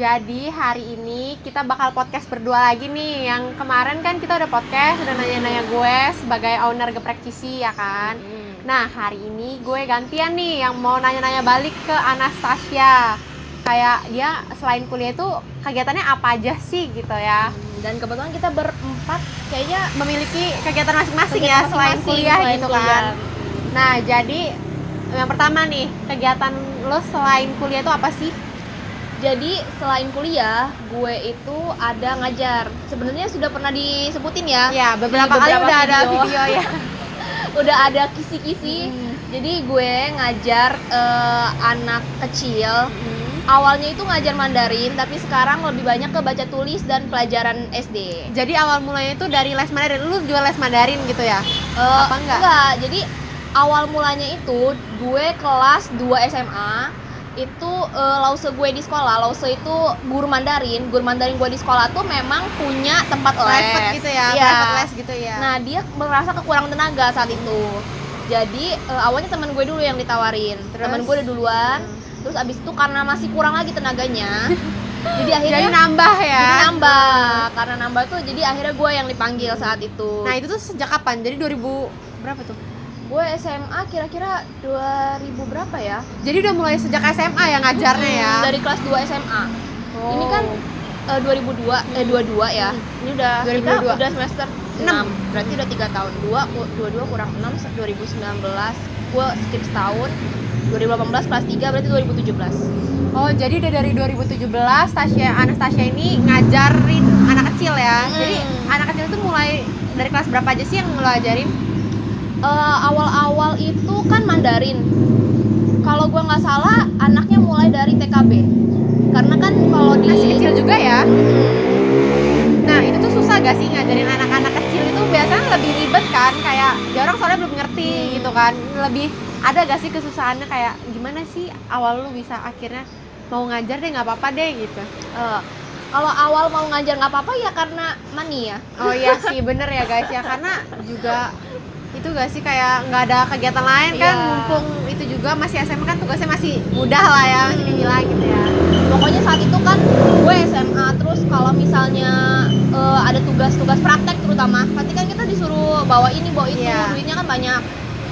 Jadi hari ini kita bakal podcast berdua lagi nih. Yang kemarin kan kita udah podcast, udah nanya-nanya gue sebagai owner Geprek Cici ya kan. Nah hari ini gue gantian nih yang mau nanya-nanya balik ke Anastasia. Kayak dia selain kuliah itu kegiatannya apa aja sih gitu ya. Dan kebetulan kita berempat kayaknya Memiliki kegiatan masing-masing ya selain kuliah gitu kan. Nah jadi yang pertama nih, kegiatan lo selain kuliah itu apa sih? Jadi selain kuliah, gue itu ada ngajar. Sebenarnya sudah pernah disebutin ya. Ya, beberapa kali udah ada video ya. Udah ada kisi-kisi. Jadi gue ngajar anak kecil. Awalnya itu ngajar Mandarin, tapi sekarang lebih banyak ke baca tulis dan pelajaran SD. Jadi awal mulanya itu dari les Mandarin. Lu jual les Mandarin gitu ya? Apa enggak? Enggak. Jadi awal mulanya itu gue kelas 2 SMA. Itu lause gue di sekolah. Lause itu guru Mandarin gue di sekolah tuh memang punya tempat les private gitu ya, iya. private les gitu ya. Nah dia merasa kekurangan tenaga saat itu. Jadi awalnya teman gue dulu yang ditawarin. Teman gue udah duluan. Terus abis itu karena masih kurang lagi tenaganya, jadi akhirnya jadi nambah ya. Jadi nambah. Karena nambah tuh jadi akhirnya gue yang dipanggil saat itu. Nah itu tuh sejak kapan? Jadi 2000 berapa tuh? Gue SMA kira-kira 2000 berapa ya? Jadi udah mulai sejak SMA ya ngajarnya ya? Dari kelas 2 SMA. Ini kan 22 ya. Ini udah 2022. kita udah semester 6. Berarti udah 3 tahun. 22 kurang 6 2019. Gue skip setahun. 2018 kelas 3 berarti 2017. Oh, jadi udah dari 2017 Anastasia ini ngajarin anak kecil ya. Jadi anak kecil itu mulai dari kelas berapa aja sih yang lo ajarin? Awal-awal itu kan Mandarin. Kalau gue nggak salah anaknya mulai dari TKB. Karena kan kalau di masih kecil juga ya. Nah itu tuh susah gak sih ngajarin anak-anak kecil itu? Biasanya lebih ribet kan, kayak dia orang soalnya belum ngerti gitu kan. Lebih ada gak sih kesusahannya, kayak gimana sih awal lu bisa akhirnya mau ngajar deh nggak apa-apa deh gitu? Kalau awal mau ngajar nggak apa-apa ya karena money ya. Oh iya sih bener ya guys ya, karena juga itu gak sih kayak nggak ada kegiatan lain kan, mumpung itu juga masih SMA kan tugasnya masih mudah lah ya, masih dibilang gitu ya. Pokoknya saat itu kan gue SMA, terus kalau misalnya ada tugas-tugas praktek terutama, pasti kan kita disuruh bawa ini bawa itu, duitnya kan banyak.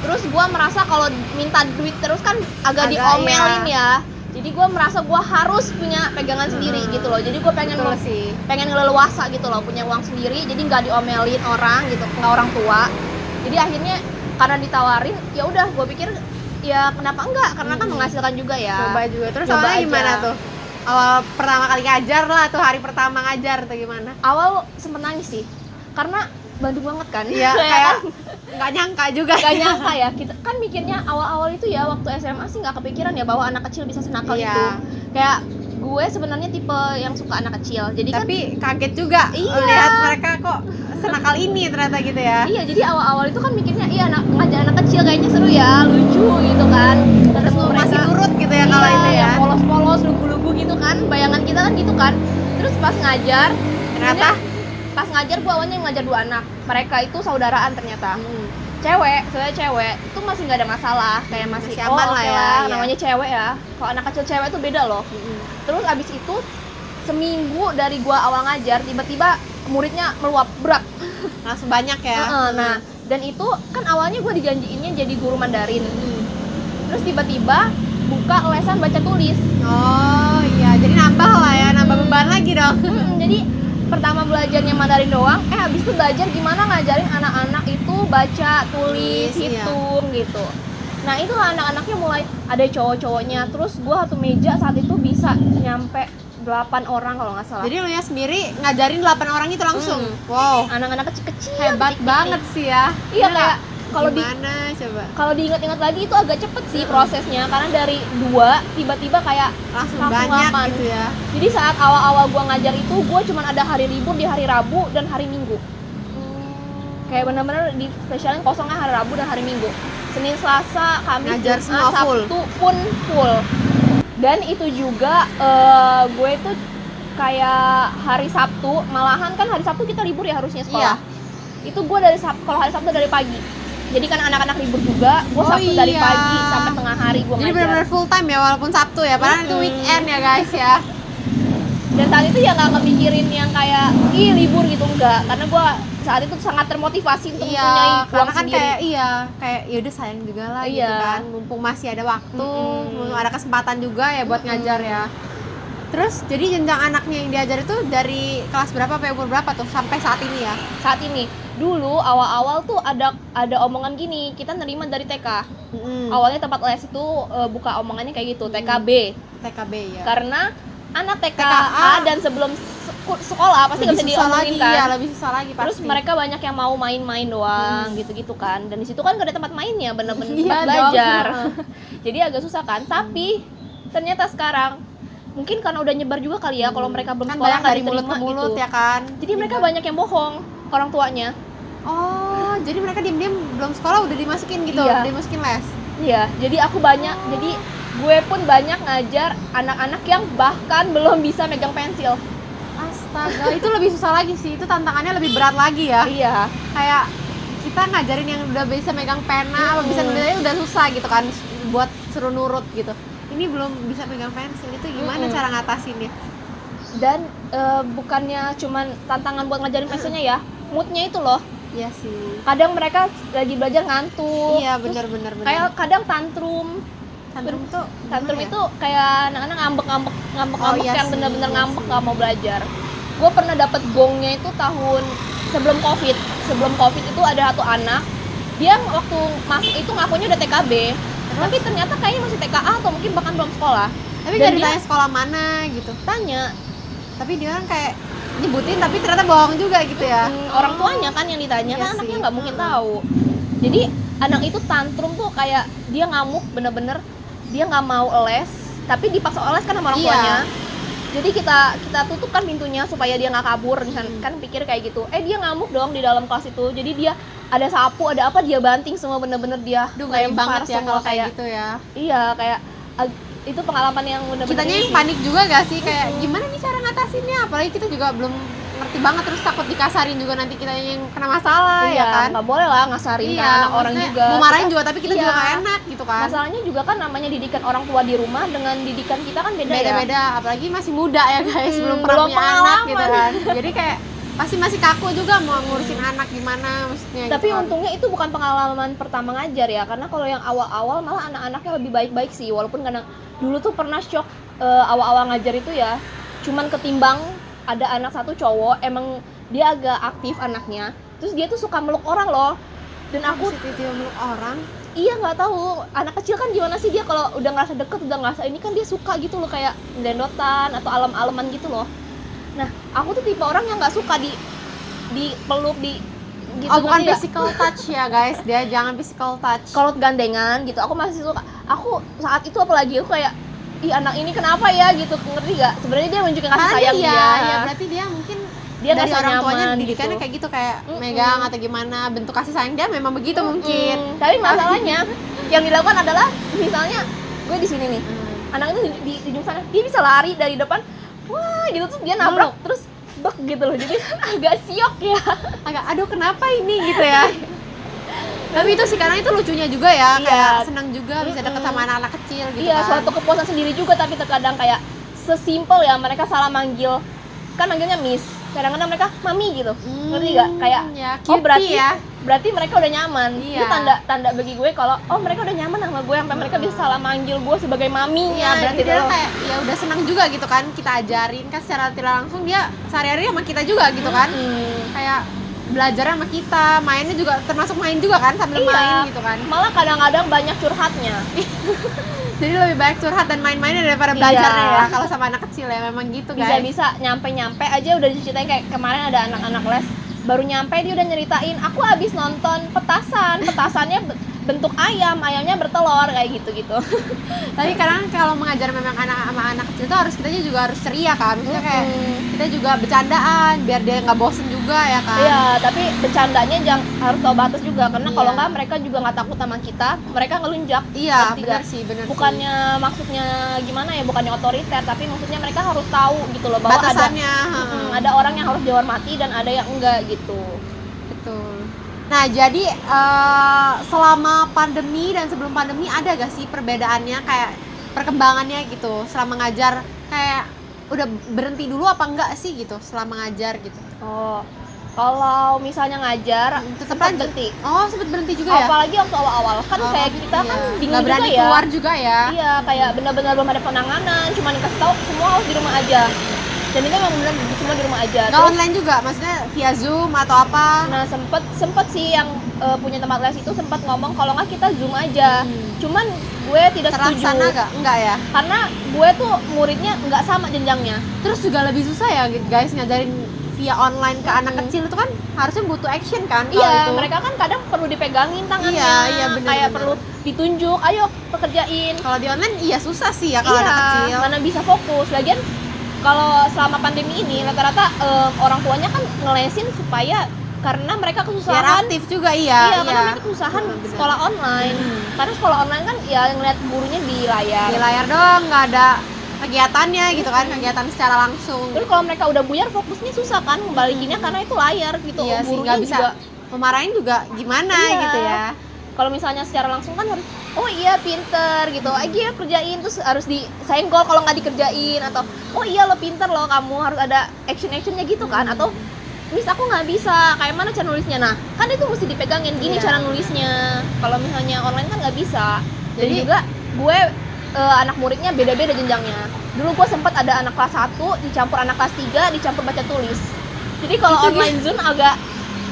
Terus gue merasa kalau minta duit terus kan agak diomelin ya. Jadi gue merasa gue harus punya pegangan sendiri gitu loh. Jadi gue pengen ngeleluasa gitu loh, punya uang sendiri. Jadi nggak diomelin orang gitu, nggak orang tua. Jadi akhirnya karena ditawarin, ya udah gue pikir ya kenapa enggak, karena kan menghasilkan juga ya. Coba juga. Terus awalnya gimana tuh? Awal pertama kali ngajar lah tuh, hari pertama ngajar tuh gimana? Awal sempet nangis sih, karena Bandung banget kan. Iya, kayak nggak nyangka juga. Nggak nyangka ya, kita kan mikirnya awal-awal itu ya waktu SMA sih nggak kepikiran ya bahwa anak kecil bisa senakal itu. Kayak gue sebenarnya tipe yang suka anak kecil, jadi tapi kan kaget juga lihat mereka kok senakal ini ternyata gitu ya. Iya, jadi awal-awal itu kan mikirnya iya ngajar anak kecil kayaknya seru ya, lucu gitu kan. Terus masih nurut gitu ya kalau itu ya. Polos-polos, lugu-lugu gitu kan, bayangan kita kan gitu kan. Terus pas ngajar, ternyata pas ngajar gue awalnya ngajar 2 anak. Mereka itu saudaraan ternyata. Cewek, soalnya cewek itu masih nggak ada masalah, kayak masih aman lah ya. Namanya cewek ya. Kalau anak kecil cewek itu beda loh. Terus abis itu seminggu dari gua awal ngajar, tiba-tiba muridnya meluap berat. Langsung banyak ya. Nah, dan itu kan awalnya gua dijanjiinnya jadi guru Mandarin. Terus tiba-tiba buka lesan baca tulis. Oh iya, jadi nambah lah ya, nambah beban lagi dong. Jadi pertama belajarnya Mandarin doang, habis itu belajar gimana ngajarin anak-anak itu baca, tulis, hitung gitu. Nah itu anak-anaknya mulai ada cowok-cowoknya. Terus gue satu meja saat itu bisa nyampe 8 orang kalau nggak salah. Jadi lu ya sendiri ngajarin 8 orang itu langsung? Wow, anak-anak kecil-kecil. Hebat banget sih ya. Iya kayak kalau diingat-ingat lagi itu agak cepet sih prosesnya, karena dari 2 tiba-tiba kayak langsung banyak 8. gitu ya. Jadi saat awal-awal gue ngajar itu gue cuma ada hari libur di hari Rabu dan hari Minggu. Kayak benar-benar di spesialin kosongnya hari Rabu dan hari Minggu. Senin, Selasa, Kamis, Jumat, Sabtu pun full. Dan itu juga gue tuh kayak hari Sabtu, malahan kan hari Sabtu kita libur ya harusnya sekolah. Itu gue dari kalau hari Sabtu dari pagi. Jadi kan anak-anak libur juga, gue Sabtu dari pagi sampai tengah hari gue ngajar. Jadi benar-benar full time ya walaupun Sabtu ya, padahal itu weekend ya guys ya. Dan saat itu ya nggak kemikirin yang kayak libur gitu, enggak, karena gue saat itu sangat termotivasi untuk mempunyai uang karena kan sendiri. kayak ya udah sayang juga lah Iya. gitu kan, mumpung masih ada waktu, mumpung ada kesempatan juga ya buat ngajar ya. Terus jadi jenjang anaknya yang diajar itu dari kelas berapa sampai umur berapa tuh sampai saat ini ya? Saat ini, dulu awal-awal tuh ada omongan gini, kita nerima dari TK. Awalnya tempat les itu buka omongannya kayak gitu, TKB. TKB ya. Karena anak TKA TKA dan sebelum sekolah pasti nggak bisa diomongin kan. Iya, lebih susah lagi pasti. Terus mereka banyak yang mau main-main doang gitu-gitu kan. Dan di situ kan gak ada tempat mainnya, bener-bener Iya tempat belajar. dong. Jadi agak susah kan. Tapi ternyata sekarang mungkin karena udah nyebar juga kali ya, kalau mereka belum kan sekolah banyak nggak dari mulut diterima ke mulut gitu. ya kan. Jadi mereka banyak yang bohong orang tuanya. Oh, jadi mereka diam-diam belum sekolah udah dimasukin gitu, Iya. dimasukin les. Iya, jadi aku banyak, jadi gue pun banyak ngajar anak-anak yang bahkan belum bisa megang pensil. Astaga, itu lebih susah lagi sih. Itu tantangannya lebih berat lagi ya. Iya. Kayak kita ngajarin yang udah bisa megang pena, apa bisa nulis aja udah susah gitu kan, buat suruh nurut gitu. Ini belum bisa megang pensil, itu gimana cara ngatasinnya? Dan bukannya cuman tantangan buat ngajarin pensilnya ya, moodnya itu loh. Iya sih. Kadang mereka lagi belajar ngantuk. Iya, terus benar. Kayak kadang tantrum. Tantrum tuh Tantrum gimana ya? itu kayak anak-anak ngambek Iya yang sih, bener-bener iya ngambek sih. nggak mau belajar. Gue pernah dapet gongnya itu tahun sebelum covid. Sebelum covid itu ada satu anak, dia waktu masuk itu ngakunya udah TKB, tapi ternyata kayaknya masih TKA atau mungkin bahkan belum sekolah. Tapi Dan gak dia ditanya sekolah mana gitu. tanya Tapi dia kan kayak nyebutin tapi ternyata bohong juga gitu ya. orang tuanya kan yang ditanya, Iya kan anaknya sih. nggak mungkin tahu. Jadi anak itu tantrum tuh kayak dia ngamuk bener-bener, dia nggak mau les, tapi dipaksa les kan sama orang Iya. tuanya. Jadi kita tutupkan pintunya supaya dia nggak kabur, kan pikir kayak gitu. Dia ngamuk dong di dalam kelas itu. Jadi dia ada sapu, ada apa, dia banting semua, bener-bener dia Aduh, ngeri lempar banget ya semua kalau kayak gitu ya. Iya, kayak itu pengalaman yang bener-bener Kitanya yang sih. panik juga gak sih, kayak gimana nih cara ngatasinnya, apalagi kita juga belum ngerti banget, terus takut dikasarin juga nanti kita yang kena masalah Iya, ya kan. nggak boleh lah ngasarin Iya, kan anak orang maksudnya juga. mau marahin Kita- juga tapi kita iya. juga gak enak gitu kan. Masalahnya juga kan namanya didikan orang tua di rumah dengan didikan kita kan beda, ya. Beda-beda, apalagi masih muda ya guys, belum pernah belum punya anak pengalaman. gitu kan. Jadi kayak pasti masih kaku juga mau ngurusin anak gimana maksudnya. Tapi gitu kan. untungnya itu bukan pengalaman pertama ngajar ya, karena kalau yang awal-awal malah anak-anaknya lebih baik-baik sih, walaupun kadang dulu tuh pernah shock awal-awal ngajar itu ya, cuman ketimbang ada anak satu cowok, emang dia agak aktif anaknya, terus dia tuh suka meluk orang loh, dan aku tiba-tiba meluk orang. iya nggak tahu anak kecil kan gimana sih, dia kalau udah ngerasa deket, udah ngerasa ini kan dia suka gitu loh, kayak dendotan atau alem-aleman gitu loh. Nah aku tuh tipe orang yang nggak suka di peluk di gitu, Oh bukan ngerti nggak? physical touch ya guys, dia jangan physical touch. Kalau gandengan gitu aku masih suka. Aku saat itu apalagi aku kayak ih anak ini kenapa ya gitu, ngerti gak? Sebenarnya dia menunjukkan kasih Karena sayang dia, dia. ya berarti dia mungkin Dia dari ngerasa orang tuanya nyaman didikannya gitu. kayak gitu, kayak megang atau gimana, bentuk kasih sayang dia memang begitu mungkin. Tapi masalahnya yang dilakukan adalah misalnya gue di sini nih, anak itu di ujung sana, dia bisa lari dari depan, wah gitu, terus dia nabrak, terus bek gitu loh, jadi agak siok ya. Agak aduh kenapa ini gitu ya. Tapi itu sih karena itu lucunya juga ya, Iya. kayak senang juga bisa deket sama anak-anak kecil gitu Iya, kan. suatu kepuasan sendiri juga, tapi terkadang kayak sesimpel ya mereka salah manggil, kan manggilnya miss, kadang-kadang mereka mami gitu, ngerti gak? Kayak ya, oh cutie berarti ya. berarti mereka udah nyaman. Iya. Itu tanda bagi gue kalau oh mereka udah nyaman sama gue, sampai mereka bisa salah manggil gue sebagai maminya. Iya, berarti gitu dia loh. kayak ya udah senang juga gitu kan, kita ajarin kan secara tidak langsung dia sehari-hari sama kita juga gitu kan. Kayak belajar sama kita, mainnya juga termasuk main juga kan, sambil Iya. main gitu kan. Malah kadang-kadang banyak curhatnya. Jadi lebih baik curhat dan main-mainnya daripada Iya. belajarnya ya, kalau sama anak kecil ya memang gitu guys. Bisa-bisa nyampe aja udah diceritain, kayak kemarin ada anak-anak les baru nyampe dia udah nyeritain, aku habis nonton petasannya bentuk ayamnya bertelur, kayak gitu-gitu. Tapi kadang kalau mengajar memang anak kecil itu harus, kita juga harus ceria kan, maksudnya kayak kita juga bercandaan biar dia nggak bosen juga ya kan. Iya, tapi bercandanya harus tahu batas juga, karena Iya. kalau nggak mereka juga nggak takut sama kita, mereka ngelunjak. Iya, Ngerti benar nggak? sih, benar. Bukannya maksudnya gimana ya, bukannya otoriter, tapi maksudnya mereka harus tahu gitu loh, bahwa batasannya. ada orang yang harus dihormati dan ada yang enggak gitu. Betul. Nah, jadi selama pandemi dan sebelum pandemi ada gak sih perbedaannya, kayak perkembangannya gitu selama ngajar, kayak udah berhenti dulu apa enggak sih gitu selama ngajar gitu? Oh, kalau misalnya ngajar Tetap sempat lanjut. berhenti. Oh, sempet berhenti juga ya? Apalagi waktu awal-awal kan Oh, kayak kita iya. kan bingung Nggak berani juga ya. keluar juga ya? Iya, kayak benar-benar belum ada penanganan, cuma dikasih tahu semua harus di rumah aja. Dan itu memang benar semua di rumah aja. Nggak online juga, maksudnya via Zoom atau apa? Nah, sempet sih yang punya tempat les itu sempat ngomong kalau nggak kita Zoom aja. Cuman gue tidak setuju. Terlaksana nggak? Enggak ya? Karena gue tuh muridnya nggak sama jenjangnya. Terus juga lebih susah ya guys ngajarin via online ke anak kecil itu kan harusnya butuh action kan kalau Iya, itu. mereka kan kadang perlu dipegangin tangannya. Iya, benar, kayak benar. perlu ditunjuk, ayo pekerjain. Kalau di online iya susah sih ya kalau anak kecil. Mana bisa fokus. Lagian kalau selama pandemi ini rata-rata orang tuanya kan ngelesin supaya karena mereka Biar kesusahan. aktif juga iya. Karena mereka kesusahan Benar. sekolah online. Karena sekolah online kan ya ngeliat gurunya di layar. Di layar doang, nggak ada kegiatannya gitu kan, kegiatan secara langsung. Terus kalau mereka udah buyar fokusnya susah kan ngebalikinnya karena itu layar gitu. Iya sih, Gurunya nggak bisa juga memarahin juga gimana Iya. gitu ya. kalau misalnya secara langsung kan harus oh iya pinter gitu iya kerjain terus harus disenggol kalau nggak dikerjain atau oh iya lo pinter lo kamu harus ada actionnya gitu kan atau Miss aku nggak bisa kayak mana cara nulisnya nah kan itu mesti dipegangin gini Iya. cara nulisnya kalau misalnya online kan nggak bisa dan Jadi- juga gue anak muridnya beda-beda jenjangnya dulu gue sempat ada anak kelas 1 dicampur anak kelas 3 dicampur baca tulis jadi kalau Itu online Zoom agak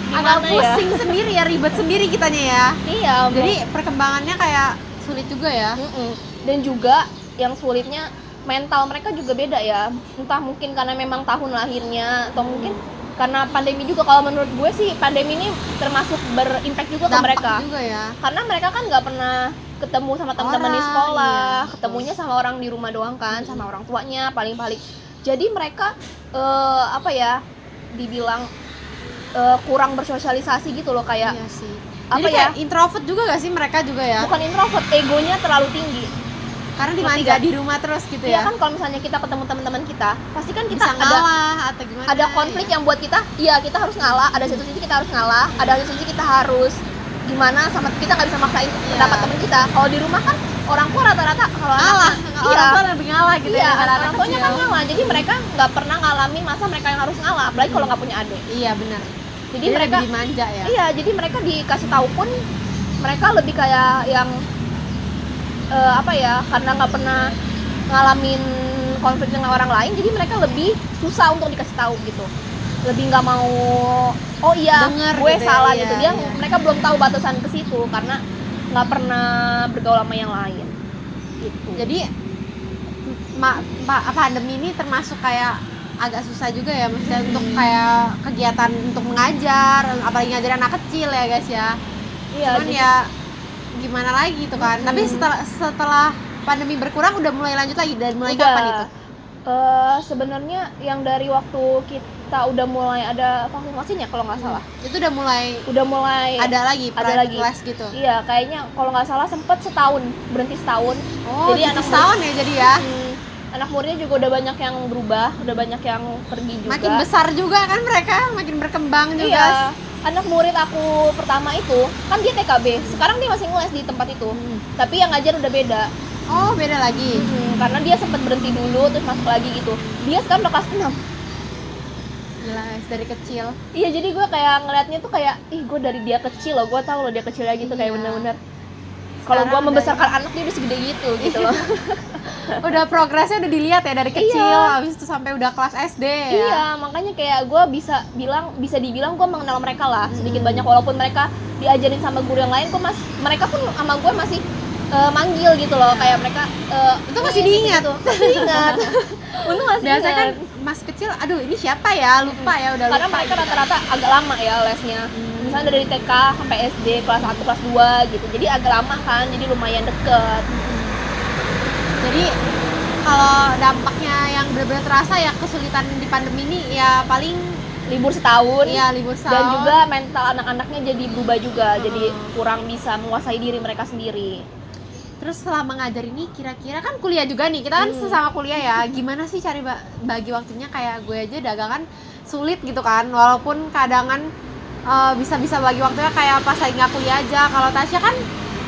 Agak gimana ya? pusing sendiri ya, ribet sendiri kitanya ya. Iya, Jadi perkembangannya kayak sulit juga ya. dan juga yang sulitnya mental mereka juga beda ya entah mungkin karena memang tahun lahirnya atau mungkin karena pandemi juga kalau menurut gue sih pandemi ini termasuk berimpact juga ke Dampak mereka juga ya. karena mereka kan nggak pernah ketemu sama teman-teman di Orang, sekolah iya. ketemunya sama orang di rumah doang kan sama orang tuanya paling-paling jadi mereka apa ya dibilang kurang bersosialisasi gitu loh kayak Iya sih. apa Jadi ya? kayak introvert juga gak sih mereka juga ya? bukan introvert egonya terlalu tinggi. Karena Ngerti dimanja gak? di rumah terus gitu Iya ya. kan kalau misalnya kita ketemu teman-teman kita, pasti kan kita Bisa ngalah atau gimana? ada konflik ya. yang buat kita, iya kita harus ngalah. Ada satu sisi kita harus ngalah, ada satu sisi kita harus gimana sama kita nggak bisa maksain pendapat teman kita. Kalau di rumah kan orang tua rata-rata kalau ngalah. anak, Orang tua lebih ngalah gitu iya, ya daripada orang anak tuanya kecil. kan ngalah. Jadi mereka nggak pernah ngalamin masa mereka yang harus ngalah, apalagi kalau nggak punya adik. Iya benar. Jadi Jadi mereka lebih dimanja ya. iya, jadi mereka dikasih tahu pun mereka lebih kayak yang apa ya, karena nggak pernah ngalamin konflik dengan orang lain, jadi mereka lebih susah untuk dikasih tahu gitu. Lebih nggak mau, oh iya, Denger gue gitu ya, salah iya, gitu. Dia iya. mereka belum tahu batasan ke situ karena nggak pernah bergaul sama yang lain. Gitu. Jadi pandemi ini termasuk kayak agak susah juga ya maksudnya untuk kayak kegiatan untuk mengajar, apalagi ngajar anak kecil ya guys ya. iya, Cuman jadi- ya gimana lagi gitu kan. Tapi setelah pandemi berkurang udah mulai lanjut lagi dan mulai udah. kapan itu? Sebenarnya yang dari waktu kita udah mulai ada vaksinasinya kalau nggak salah, Itu udah mulai udah mulai ada lagi ada private lagi. class gitu. Iya, kayaknya kalau nggak salah sempet setahun, berhenti setahun. Oh, Jadi jadi anak setahun ya jadi ya. Anak muridnya juga udah banyak yang berubah, udah banyak yang pergi juga. Makin besar juga kan mereka, makin berkembang juga. Iya. Anak murid aku pertama itu, kan dia TKB. Sekarang dia masih ngeles di tempat itu. Tapi yang ngajar udah beda. Oh, beda lagi. Karena dia sempat berhenti dulu terus masuk lagi gitu. Dia sekarang udah kelas 6. Gila guys, dari kecil. Iya, jadi gue kayak ngeliatnya tuh kayak, ih gue dari dia kecil loh, gue tahu loh dia kecilnya gitu kayak Iya. bener-bener. Kalau gue Sekarang membesarkan anak dia udah segede gitu loh. Udah progresnya udah dilihat ya dari kecil, Iya. habis itu sampai udah kelas SD ya. Iya, makanya kayak gue bisa dibilang gue mengenal mereka lah sedikit banyak walaupun mereka diajarin sama guru yang lain, mereka pun sama gue masih manggil gitu loh, kayak mereka Itu masih diingat. gitu. Masih diingat. Untung masih Biasanya kan ingat. masih kecil, aduh ini siapa ya? Lupa ya, udah Karena lupa. mereka gitu. rata-rata agak lama ya lesnya. Misalnya dari TK sampai SD kelas 1 kelas 2 gitu. Jadi agak lama kan, jadi lumayan deket. Jadi kalau dampaknya yang benar-benar terasa ya kesulitan di pandemi ini ya paling Libur setahun. iya libur setahun. Dan juga mental anak-anaknya jadi berubah juga, jadi kurang bisa menguasai diri mereka sendiri. Terus selama ngajar ini kira-kira kan kuliah juga nih, kita kan sesama kuliah ya, gimana sih cari bagi waktunya? Kayak gue aja dagangan sulit gitu kan, walaupun kadangan bisa-bisa bagi waktunya kayak pas lagi nggak kuliah aja. Kalau Tasya kan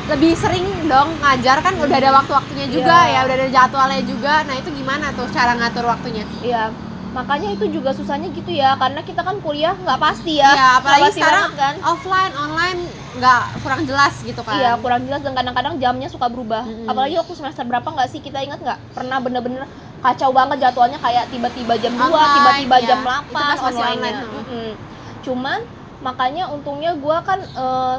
lebih sering dong ngajar kan, udah ada waktu-waktunya juga ya, udah ada jadwalnya juga. Nah itu gimana tuh cara ngatur waktunya? Iya, makanya itu juga susahnya gitu ya, karena kita kan kuliah nggak pasti ya. Iya, apalagi Nggak pasti sekarang banget kan. offline, online nggak, kurang jelas gitu kan. Iya, kurang jelas dan kadang-kadang jamnya suka berubah. Apalagi waktu semester berapa nggak sih, kita ingat nggak? Pernah bener-bener kacau banget jadwalnya, kayak tiba-tiba jam 2, Online, tiba-tiba ya. jam Itu 8 pas masih online-nya. online. Cuman makanya untungnya gue kan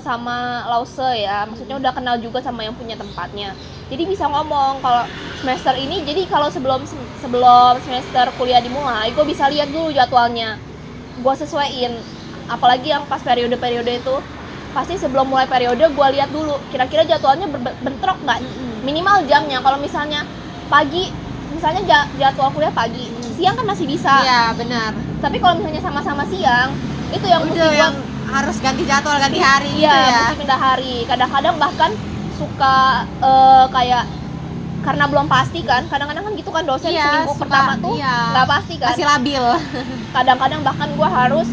sama Lause ya, maksudnya udah kenal juga sama yang punya tempatnya. Jadi bisa ngomong kalau semester ini, jadi kalau sebelum semester kuliah dimulai, gue bisa lihat dulu jadwalnya. Gue sesuaiin, apalagi yang pas periode-periode itu, pasti sebelum mulai periode gue lihat dulu kira-kira jadwalnya bentrok nggak, minimal jamnya. Kalau misalnya pagi, misalnya jadwal kuliah pagi, siang kan masih bisa. Iya, benar. Tapi kalau misalnya sama-sama siang, itu yang mesti Udah gua yang harus ganti jadwal, ganti hari gitu iya, ya. mesti pindah hari. Kadang-kadang bahkan suka kayak karena belum pasti kan, kadang-kadang kan gitu kan, dosen Iya, seminggu suka, pertama tuh iya. nggak pasti kan. Masih labil. Kadang-kadang bahkan gua harus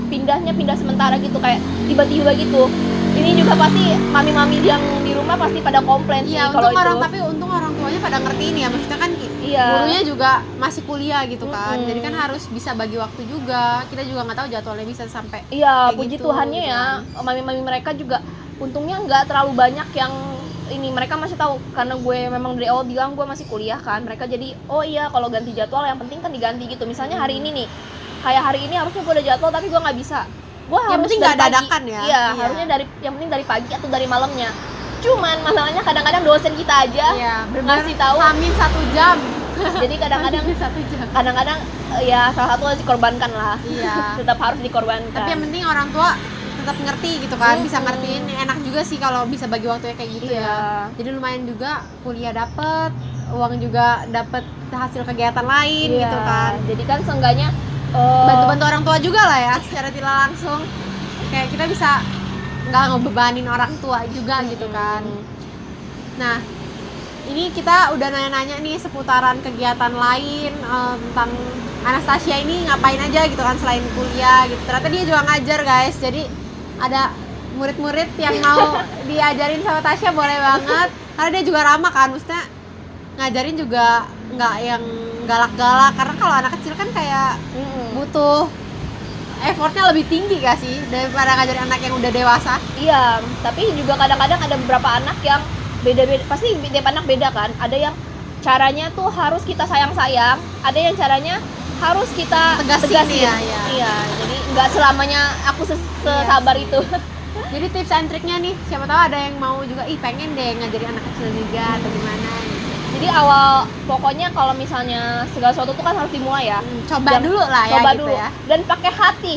pindah sementara gitu, kayak tiba-tiba gitu. Ini juga pasti mami-mami yang di rumah pasti pada komplain sih Iya, kalau itu. tapi untung orang tuanya pada ngertiin ya, maksudnya kan Iya. gurunya juga masih kuliah gitu kan, jadi kan harus bisa bagi waktu juga. Kita juga nggak tahu jadwalnya bisa sampai Iya, kayak puji gitu, Tuhannya gitu ya, kan. mami-mami mereka juga untungnya nggak terlalu banyak yang ini, mereka masih tahu karena gue memang dari awal bilang gue masih kuliah kan. Mereka jadi oh iya, kalau ganti jadwal yang penting kan diganti gitu. Misalnya hari ini nih, kayak hari ini harusnya gue ada jadwal tapi gue nggak bisa. Gue Yang harus penting dari nggak pagi. dadakan ya. Iya, Iya. harusnya yang penting dari pagi atau dari malamnya. Cuman masalahnya kadang-kadang dosen kita aja Iya, benar. ngasih tahu. Hamin 1 jam. Jadi kadang-kadang Hamin 1 jam. kadang-kadang ya salah satu harus dikorbankan lah. Iya. Tetap harus dikorbankan. Tapi yang penting orang tua tetap ngerti gitu kan, bisa Mm-mm. ngertiin. Enak juga sih kalau bisa bagi waktunya kayak gitu Iya. ya. Jadi lumayan juga, kuliah dapet, uang juga dapet, hasil kegiatan lain Iya, gitu kan. jadi kan seenggaknya Bantu-bantu orang tua juga lah ya, secara tidak langsung. Kayak kita bisa nggak ngebebanin orang tua juga gitu kan. Nah, ini kita udah nanya-nanya nih seputaran kegiatan lain, tentang Anastasia ini ngapain aja gitu kan selain kuliah gitu. Ternyata dia juga ngajar guys, jadi ada murid-murid yang mau diajarin sama Tasya boleh banget, karena dia juga ramah kan, maksudnya ngajarin juga nggak yang galak-galak, karena kalau anak kecil kan kayak butuh effortnya lebih tinggi gak sih daripada ngajarin anak yang udah dewasa. Iya, tapi juga kadang-kadang ada beberapa anak yang beda-beda, pasti tiap anak beda kan. Ada yang caranya tuh harus kita sayang-sayang, ada yang caranya harus kita Tegasin ya, ya. Iya, jadi nggak selamanya aku sesabar itu. Jadi tips and triknya nih, siapa tahu ada yang mau juga, pengen deh ngajarin anak kecil juga atau gimana gitu. Jadi awal pokoknya kalau misalnya segala sesuatu tuh kan harus dimulai ya. Coba dulu lah ya, Coba gitu dulu ya. dan pakai hati.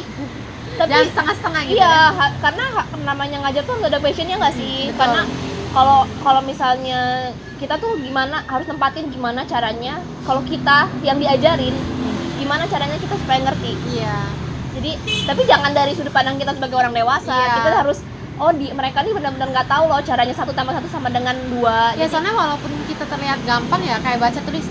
Tapi Jangan setengah-setengah gitu iya, ya. karena namanya ngajar tuh nggak ada passionnya nggak sih? Betul. Karena kalau misalnya kita tuh gimana harus nempatin gimana caranya, kalau kita yang diajarin gimana caranya kita supaya ngerti. Iya. Jadi tapi jangan dari sudut pandang kita sebagai orang dewasa. Iya. Kita harus mereka nih benar-benar nggak tahu loh caranya 1 tambah 1 sama dengan 2. Ya soalnya walaupun kita terlihat gampang ya, kayak baca tulis,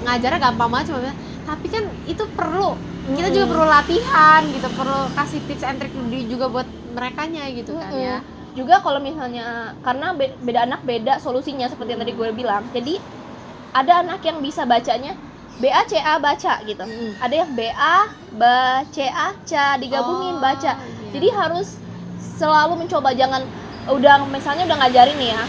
ngajarnya gampang banget cuma, tapi kan itu perlu, kita juga perlu latihan gitu, perlu kasih tips and trick juga buat merekanya gitu kan ya. Juga kalau misalnya karena beda anak beda solusinya seperti yang tadi gue bilang. Jadi ada anak yang bisa bacanya BACA baca gitu. Ada yang BA BACA ca digabungin baca. Iya. Jadi harus selalu mencoba, jangan misalnya udah ngajarin nih ya.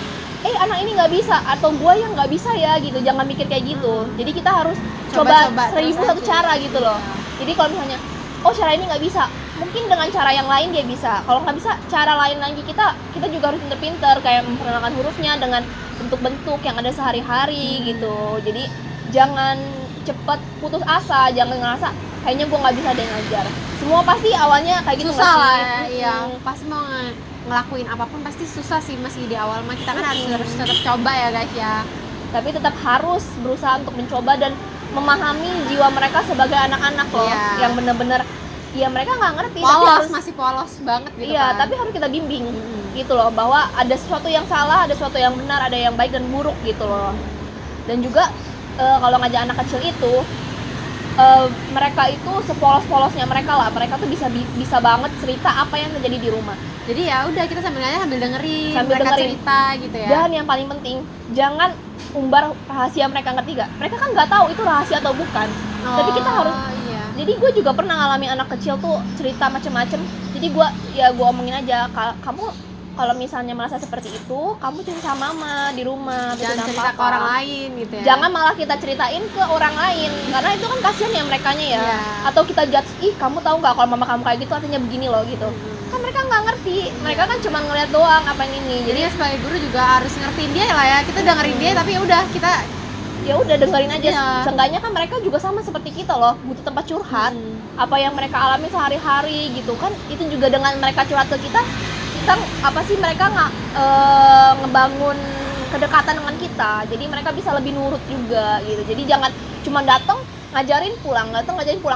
Anak ini nggak bisa atau gua yang nggak bisa ya gitu. Jangan mikir kayak gitu. Jadi kita harus coba 1000 satu cara gitu loh. Jadi kalau misalnya cara ini nggak bisa, mungkin dengan cara yang lain dia bisa. Kalau nggak bisa, cara lain lagi kita juga harus pinter-pinter kayak memperkenalkan hurufnya dengan bentuk-bentuk yang ada sehari-hari gitu. Jadi jangan cepat putus asa, jangan ngerasa kayaknya gue nggak bisa deh ngajar. Semua pasti awalnya kayak gitu. Susah lah ya, iya. Pasti mau ngelakuin apapun pasti susah sih masih di awal mah. Kita kan harus tetap coba ya guys ya. Tapi tetap harus berusaha untuk mencoba dan memahami jiwa mereka sebagai anak-anak loh, yang bener-bener ya mereka nggak ngerti, tapi harus masih polos banget gitu iya, kan. tapi harus kita bimbing gitu loh, bahwa ada sesuatu yang salah, ada sesuatu yang benar, ada yang baik dan buruk gitu loh. Dan juga kalau ngajak anak kecil itu mereka itu sepolos-polosnya mereka lah. Mereka tuh bisa banget cerita apa yang terjadi di rumah. Jadi ya udah kita sambil nanya sambil dengerin Sambil mereka dengerin. cerita gitu ya. Dan yang paling penting, jangan umbar rahasia mereka, ngerti gak? Mereka kan nggak tahu itu rahasia atau bukan. Tapi kita harus. Iya. Jadi gue juga pernah ngalamin anak kecil tuh cerita macem-macem. Jadi gue omongin aja, kamu kalau misalnya merasa seperti itu, kamu cerita sama mama di rumah, Jangan sama cerita ke papa. orang lain gitu ya. Jangan malah kita ceritain ke orang lain, karena itu kan kasihan ya merekanya ya. Iya. Atau kita judge, ih kamu tahu nggak kalau mama kamu kayak gitu artinya begini loh gitu. Kan mereka nggak ngerti, mereka kan cuma ngeliat doang apa yang ini. Jadi ya sebagai guru juga harus ngertiin dia lah ya. Kita dengerin dia tapi ya udah kita ya udah dengerin aja. Iya. Seenggaknya kan mereka juga sama seperti kita loh, butuh tempat curhat. Apa yang mereka alami sehari-hari gitu kan, itu juga dengan mereka curhat ke kita apa sih, mereka nggak ngebangun kedekatan dengan kita, jadi mereka bisa lebih nurut juga gitu. Jadi jangan cuma datang ngajarin pulang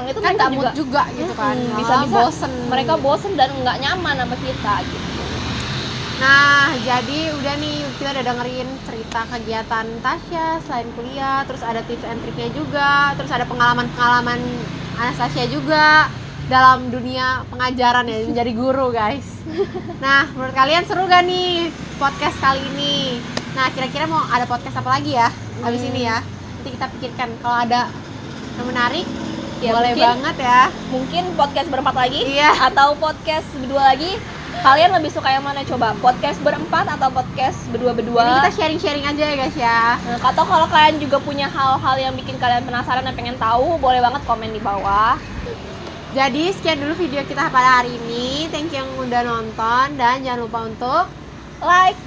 itu kan mereka mood juga gitu kan. bisa bosen. mereka bosen dan nggak nyaman sama kita gitu. Nah, jadi udah nih kita udah dengerin cerita kegiatan Tasya selain kuliah, terus ada tips and triknya juga, terus ada pengalaman-pengalaman Anastasia juga dalam dunia pengajaran ya, menjadi guru guys. Nah, menurut kalian seru gak nih podcast kali ini? Nah, kira-kira mau ada podcast apa lagi ya habis ini ya? Nanti kita pikirkan kalau ada yang menarik, Ya, boleh mungkin- banget ya. Mungkin podcast berempat lagi Iya. atau podcast berdua lagi. Kalian lebih suka yang mana coba? Podcast berempat atau podcast berdua-berdua? Jadi kita sharing-sharing aja ya guys ya. Nah, atau kalau kalian juga punya hal-hal yang bikin kalian penasaran dan pengen tahu, boleh banget komen di bawah. Jadi sekian dulu video kita pada hari ini. Thank you yang udah nonton dan jangan lupa untuk Like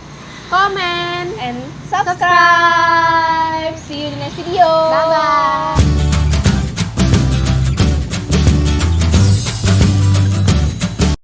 komen. and subscribe. See you in the next video. Bye bye.